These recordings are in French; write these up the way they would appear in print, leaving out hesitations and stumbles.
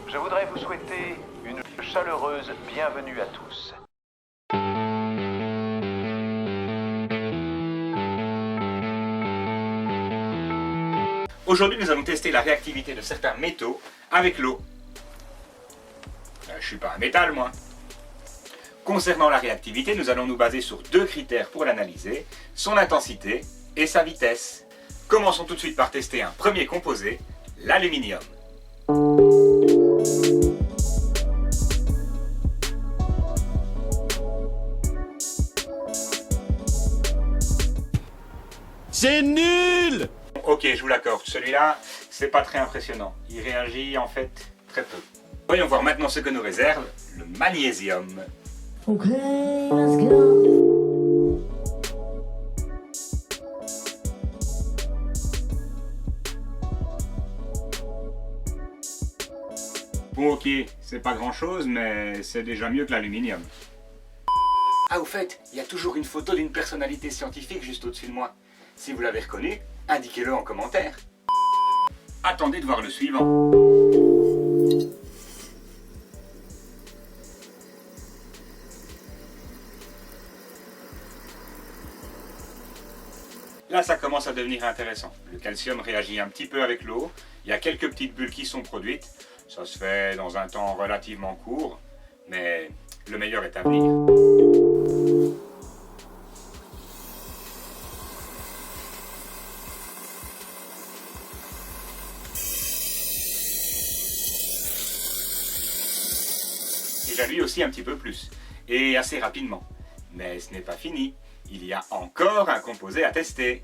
Je voudrais vous souhaiter une chaleureuse bienvenue à tous. Aujourd'hui, nous allons tester la réactivité de certains métaux avec l'eau. Je suis pas un métal, moi. Concernant la réactivité, nous allons nous baser sur deux critères pour l'analyser, son intensité et sa vitesse. Commençons tout de suite par tester un premier composé, l'aluminium. C'est nul! Ok, je vous l'accorde, celui-là, c'est pas très impressionnant. Il réagit en fait très peu. Voyons voir maintenant ce que nous réserve le magnésium. Okay, let's go. Bon ok, c'est pas grand chose, mais c'est déjà mieux que l'aluminium. Ah au fait, il y a toujours une photo d'une personnalité scientifique juste au-dessus de moi. Si vous l'avez reconnu, indiquez-le en commentaire. Attendez de voir le suivant. Là, ça commence à devenir intéressant. Le calcium réagit un petit peu avec l'eau. Il y a quelques petites bulles qui sont produites. Ça se fait dans un temps relativement court, mais le meilleur est à venir. Déjà lui aussi un petit peu plus, et assez rapidement. Mais ce n'est pas fini. Il y a encore un composé à tester.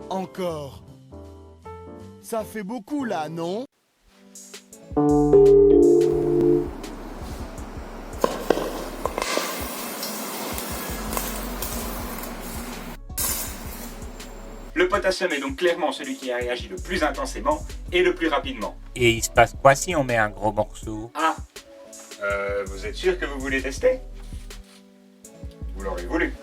Encore. Ça fait beaucoup là, non? Le potassium est donc clairement celui qui a réagi le plus intensément et le plus rapidement. Et il se passe quoi si on met un gros morceau? Ah, vous êtes sûr que vous voulez tester? Vous l'aurez voulu.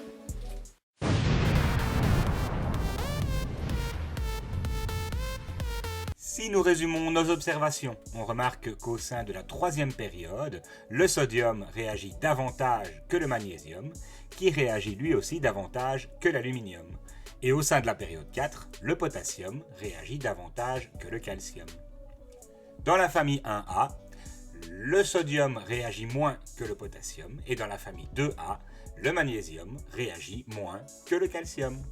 Si nous résumons nos observations, on remarque qu'au sein de la troisième période, le sodium réagit davantage que le magnésium, qui réagit lui aussi davantage que l'aluminium. Et au sein de la période 4, le potassium réagit davantage que le calcium. Dans la famille 1A, le sodium réagit moins que le potassium, et dans la famille 2A, le magnésium réagit moins que le calcium.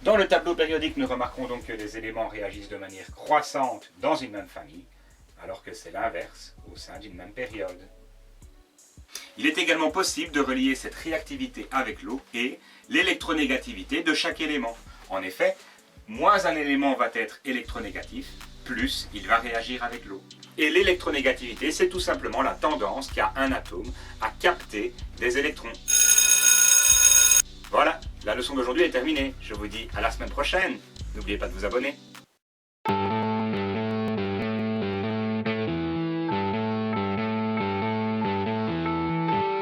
Dans le tableau périodique, nous remarquons donc que les éléments réagissent de manière croissante dans une même famille, alors que c'est l'inverse au sein d'une même période. Il est également possible de relier cette réactivité avec l'eau et l'électronégativité de chaque élément. En effet, moins un élément va être électronégatif, plus il va réagir avec l'eau. Et l'électronégativité, c'est tout simplement la tendance qu'a un atome à capter des électrons. Voilà, la leçon d'aujourd'hui est terminée. Je vous dis à la semaine prochaine. N'oubliez pas de vous abonner.